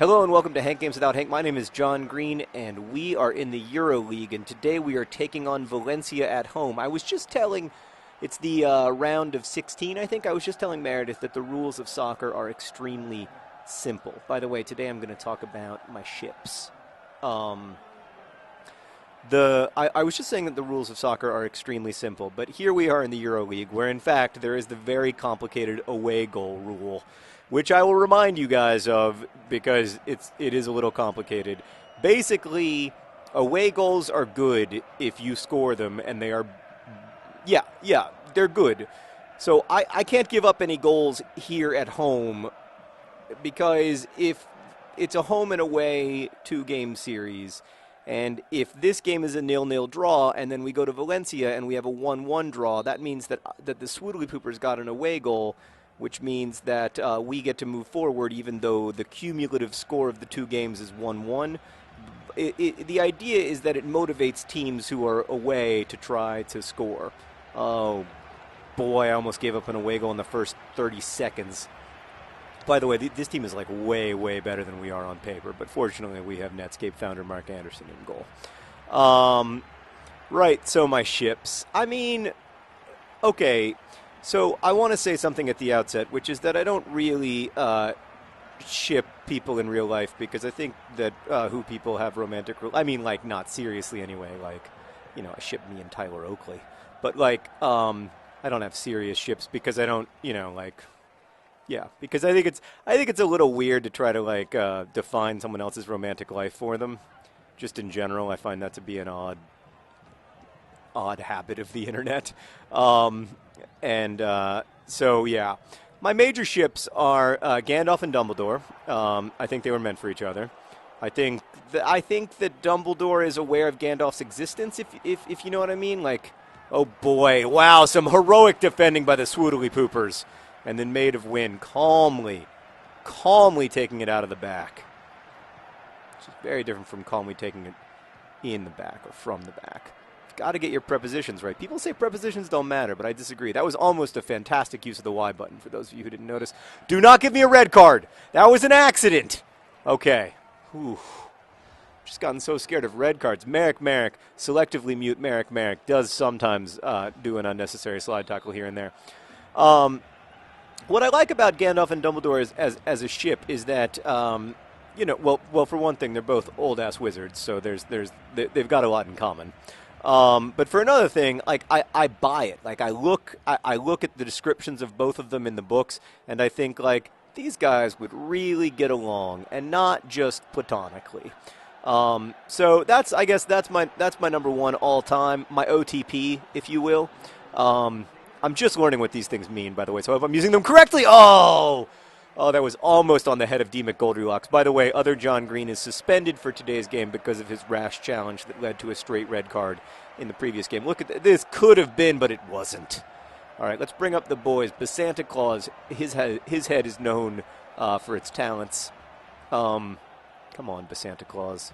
Hello and welcome to Hank Games Without Hank. My name is John Green, and we are in the Euro League, and today we are taking on Valencia at home. I was just telling, it's the round of 16, I think. I was just telling Meredith that the rules of soccer are extremely simple. By the way, today I'm going to talk about my ships. I was just saying that the rules of soccer are extremely simple, but here we are in the Euro League, where in fact there is the very complicated away goal rule, which I will remind you guys of because it is a little complicated. Basically, away goals are good if you score them, and they are, they're good. So I can't give up any goals here at home because if it's a home and away two-game series, and if this game is a 0-0 draw and then we go to Valencia and we have a 1-1 draw, that means that the Swoodilypoopers got an away goal, which means that we get to move forward even though the cumulative score of the two games is 1-1. The idea is that it motivates teams who are away to try to score. Oh, boy, I almost gave up an away goal in the first 30 seconds. By the way, this team is like way, way better than we are on paper, but fortunately we have Netscape founder Mark Anderson in goal. Right, so my ships. I mean, okay, so I want to say something at the outset, which is that I don't really ship people in real life because I think that who people have romantic, I mean, like, not seriously anyway, like, you know, I ship me and Tyler Oakley. But, like, I don't have serious ships because I don't, you know, like, yeah, because I think it's a little weird to try to, like, define someone else's romantic life for them. Just in general, I find that to be an odd habit of the internet. So, yeah. My major ships are Gandalf and Dumbledore. I think they were meant for each other. I think that Dumbledore is aware of Gandalf's existence, if you know what I mean. Like, oh boy, wow, some heroic defending by the Swoodilypoopers. And then Maid of Wind calmly taking it out of the back. Which is very different from calmly taking it in the back or from the back. You've got to get your prepositions right. People say prepositions don't matter, but I disagree. That was almost a fantastic use of the Y button, for those of you who didn't notice. Do not give me a red card. That was an accident. Okay. Whew. Just gotten so scared of red cards. Merrick, selectively mute Merrick does sometimes do an unnecessary slide tackle here and there. What I like about Gandalf and Dumbledore as a ship is that, you know, well, for one thing, they're both old-ass wizards, so they've got a lot in common. But for another thing, like, I buy it. Like, I look at the descriptions of both of them in the books, and I think, like, these guys would really get along, and not just platonically. So I guess that's my number one all time, my OTP, if you will. I'm just learning what these things mean, by the way, so if I'm using them correctly, oh, that was almost on the head of D. McGoldrylocks. By the way, other John Green is suspended for today's game because of his rash challenge that led to a straight red card in the previous game. Look at this, could have been, but it wasn't. All right, let's bring up the boys. Santa Claus, his head is known for its talents. Come on, Santa Claus.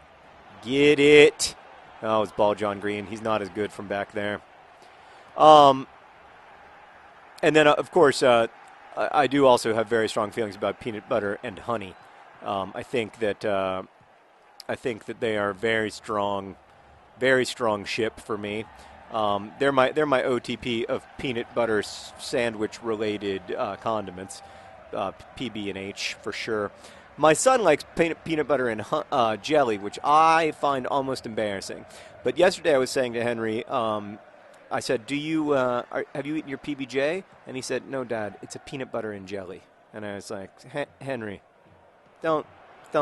Get it. Oh, it's ball John Green. He's not as good from back there. And then, of course, I do also have very strong feelings about peanut butter and honey. I think that they are very strong ship for me. They're my OTP of peanut butter sandwich related condiments, PB and H for sure. My son likes peanut butter and jelly, which I find almost embarrassing. But yesterday I was saying to Henry, I said, "Do you have you eaten your PBJ?" And he said, "No, Dad, it's a peanut butter and jelly." And I was like, "Henry, don't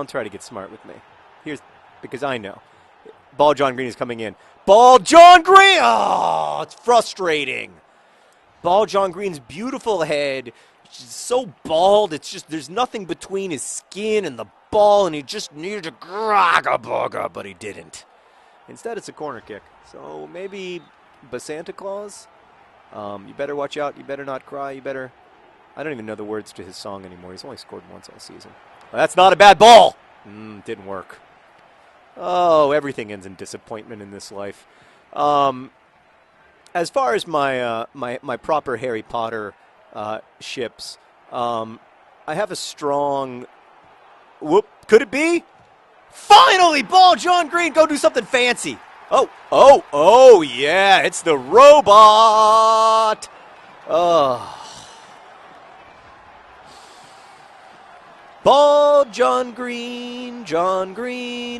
try to get smart with me. Because I know. Ball John Green is coming in. Ball John Green! Oh, it's frustrating. Ball John Green's beautiful head, so bald. It's just there's nothing between his skin and the ball, and he just needed to grog-a-bog-a, but he didn't. Instead, it's a corner kick. So maybe Santa Claus, you better watch out. You better not cry. You better. I don't even know the words to his song anymore. He's only scored once all season. Well, that's not a bad ball. Didn't work. Oh, everything ends in disappointment in this life. As far as my proper Harry Potter ships, I have a strong Whoop. Could it be? Finally, ball, John Green. Go do something fancy. Oh, yeah. It's the robot. Oh. Ball, John Green,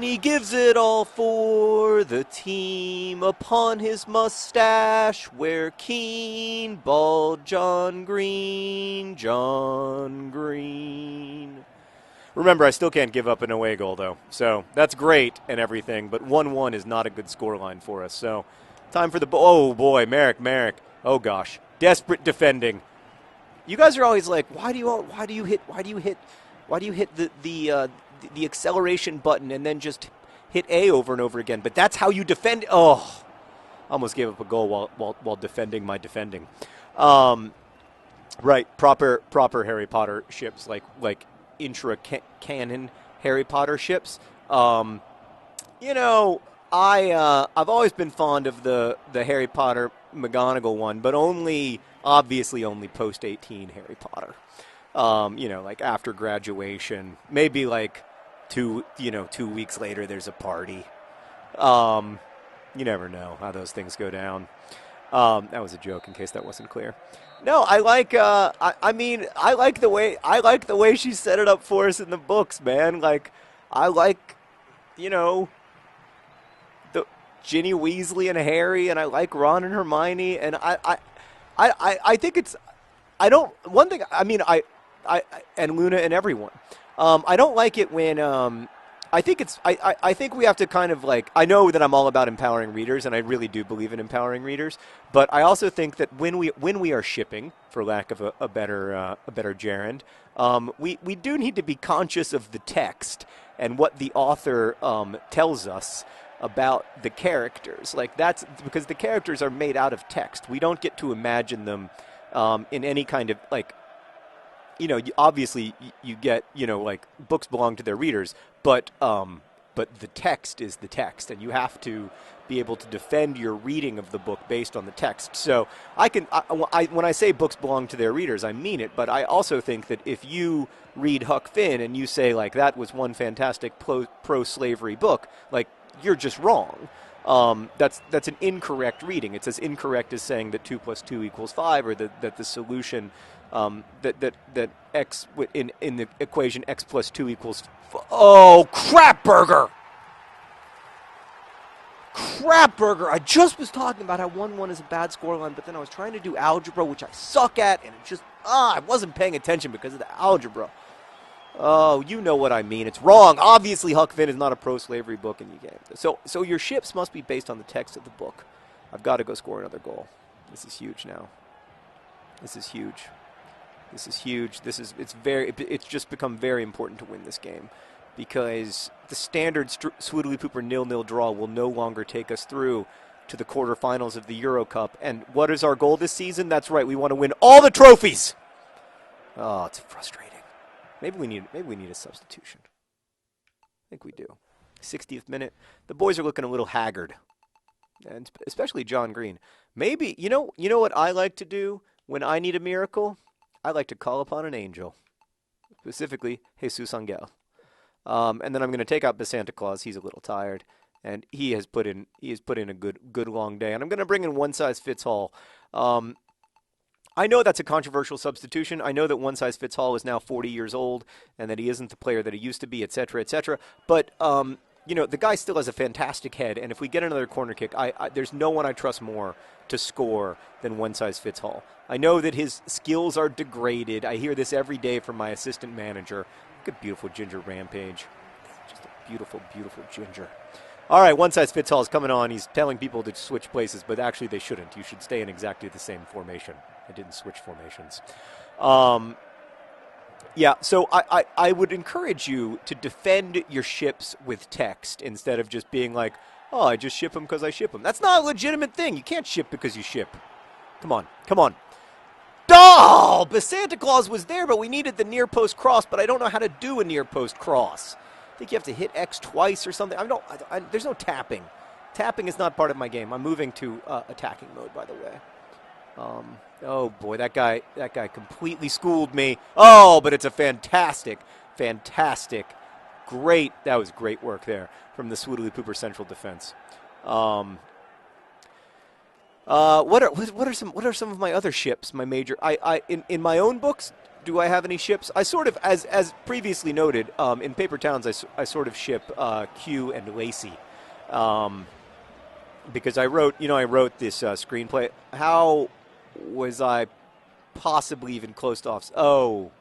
he gives it all for the team. Upon his mustache, wear keen. Ball, John Green. Remember, I still can't give up an away goal, though. So that's great and everything, but 1-1 is not a good scoreline for us. So time for the oh boy, Merrick. Oh gosh, desperate defending. You guys are always like, why do you hit the acceleration button and then just hit A over and over again? But that's how you defend. Oh, I almost gave up a goal while defending my defending. Right, proper Harry Potter ships like intra-canon Harry Potter ships. I've always been fond of the Harry Potter McGonagall one, but obviously only post-18 Harry Potter. Like after graduation, maybe like 2 weeks later there's a party. You never know how those things go down. That was a joke in case that wasn't clear. No, I like I like the way she set it up for us in the books, man. Like I like the Ginny Weasley and Harry, and I like Ron and Hermione, and I think it's I and Luna and everyone. I don't like it when I think we have to kind of like, I know that I'm all about empowering readers, and I really do believe in empowering readers, but I also think that when we are shipping, for lack of a better gerund, we do need to be conscious of the text and what the author tells us about the characters. Like that's because the characters are made out of text. We don't get to imagine them in any kind of like, obviously you get, like books belong to their readers, but the text is the text, and you have to be able to defend your reading of the book based on the text. So when I say books belong to their readers, I mean it, but I also think that if you read Huck Finn and you say like that was one fantastic pro-slavery book, like you're just wrong. That's an incorrect reading. It's as incorrect as saying that 2 + 2 = 5, or that the solution that x in the equation x + 2 = oh, crap burger! I just was talking about how 1-1 is a bad scoreline, but then I was trying to do algebra, which I suck at, and it just I wasn't paying attention because of the algebra. Oh, you know what I mean. It's wrong. Obviously, Huck Finn is not a pro-slavery book, and you get it. So your ships must be based on the text of the book. I've got to go score another goal. This is huge now. This is huge. It's just become very important to win this game, because the standard Swoodilypooper 0-0 draw will no longer take us through to the quarterfinals of the Euro Cup. And what is our goal this season? That's right. We want to win all the trophies. Oh, it's frustrating. Maybe we need a substitution. I think we do. 60th minute. The boys are looking a little haggard, and especially John Green. Maybe you know what I like to do when I need a miracle? I like to call upon an angel, specifically Jesus Angel. And then I'm going to take out the Santa Claus. He's a little tired, and he has put in a good long day. And I'm going to bring in one size fits all. I know that's a controversial substitution. I know that one size fits all is now 40 years old, and that he isn't the player that he used to be, et cetera, et cetera. But the guy still has a fantastic head, and if we get another corner kick, there's no one I trust more to score than one size fits all. I know that his skills are degraded. I hear this every day from my assistant manager. Look at beautiful Ginger Rampage. Just a beautiful, beautiful Ginger. All right, one size fits all is coming on. He's telling people to switch places, but actually they shouldn't. You should stay in exactly the same formation. I didn't switch formations. So I would encourage you to defend your ships with text instead of just being like, oh, I just ship them because I ship them. That's not a legitimate thing. You can't ship because you ship. Come on. Oh, but Santa Claus was there, but we needed the near post cross, but I don't know how to do a near post cross. I think you have to hit X twice or something. There's no tapping. Tapping is not part of my game. I'm moving to attacking mode, by the way. Oh boy, that guy completely schooled me. Oh, but it's a fantastic great work there from the Swoodilypooper Central Defense. What are some of my other ships? My major in my own books, do I have any ships? I sort of, as previously noted, in Paper Towns, I sort of ship Q and Lacey, because I wrote this screenplay. How was I possibly even close to offside? Oh,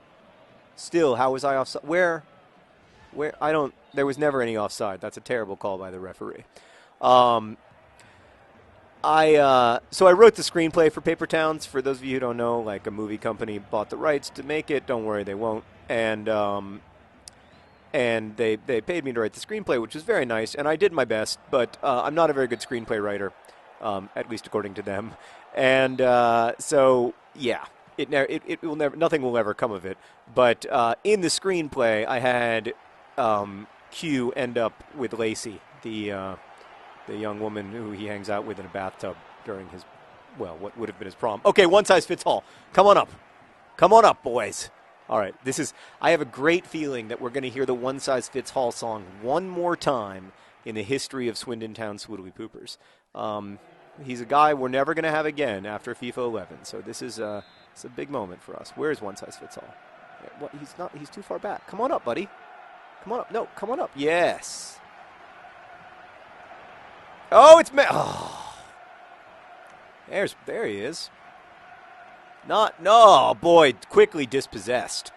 still, how was I offside? Where? I don't. There was never any offside. That's a terrible call by the referee. So I wrote the screenplay for Paper Towns. For those of you who don't know, like, a movie company bought the rights to make it. Don't worry, they won't. And they paid me to write the screenplay, which was very nice. And I did my best, but I'm not a very good screenplay writer, at least according to them. And so yeah, it will never, nothing will ever come of it. But in the screenplay, I had Q end up with Lacey, the young woman who he hangs out with in a bathtub during his, well, what would have been his prom. Okay, one size fits all. Come on up. Come on up, boys. All right, I have a great feeling that we're going to hear the one size fits all song one more time in the history of Swindon Town Swoodilypoopers. He's a guy we're never going to have again after FIFA 11, so it's a big moment for us. Where's one size fits all? What, he's too far back. Come on up, buddy. Come on up. No, come on up. Yes. Oh, it's oh. There he is. No, boy, quickly dispossessed.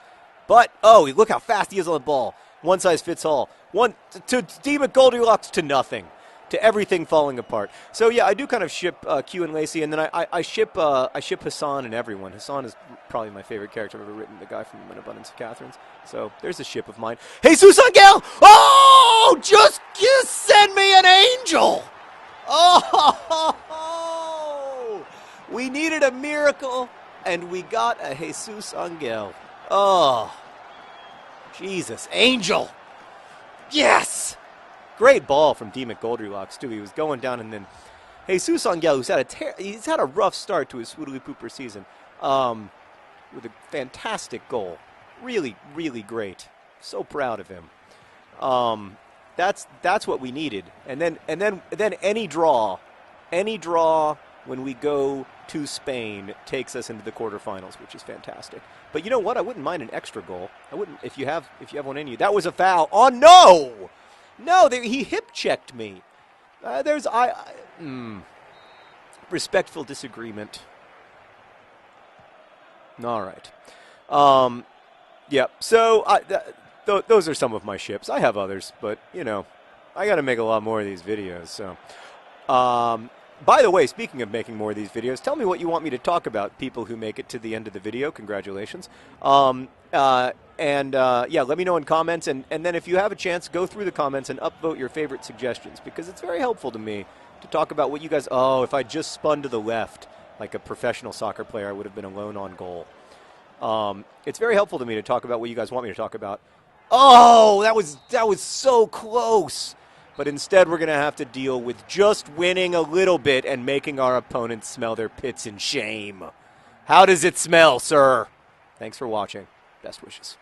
But, look how fast he is on the ball. One size fits all. One to Team Goldilocks to nothing. To everything falling apart. So, yeah, I do kind of ship Q and Lacey, and then I ship Hassan and everyone. Hassan is probably my favorite character I've ever written, the guy from An Abundance of Catherines. So, there's a ship of mine. Jesus Angel! Oh! Just send me an angel! Oh! We needed a miracle, and we got a Jesus Angel. Oh! Jesus. Angel! Yes! Great ball from D. McGoldilocks, too. He was going down, and then Jesus Angel, who's had a rough start to his Swoodilypooper season, with a fantastic goal. Really, really great. So proud of him. That's what we needed. And then any draw when we go to Spain takes us into the quarterfinals, which is fantastic. But you know what? I wouldn't mind an extra goal. I wouldn't if you have one in you. That was a foul. Oh no! No, he hip checked me. Respectful disagreement. All right. Yeah. So those are some of my ships. I have others, but I got to make a lot more of these videos. So, by the way, speaking of making more of these videos, tell me what you want me to talk about. People who make it to the end of the video, congratulations. Yeah, let me know in comments, and then if you have a chance, go through the comments and upvote your favorite suggestions, because it's very helpful to me to talk about what you guys, if I just spun to the left like a professional soccer player, I would have been alone on goal. It's very helpful to me to talk about what you guys want me to talk about. Oh, that was so close. But instead, we're going to have to deal with just winning a little bit and making our opponents smell their pits in shame. How does it smell, sir? Thanks for watching. Best wishes.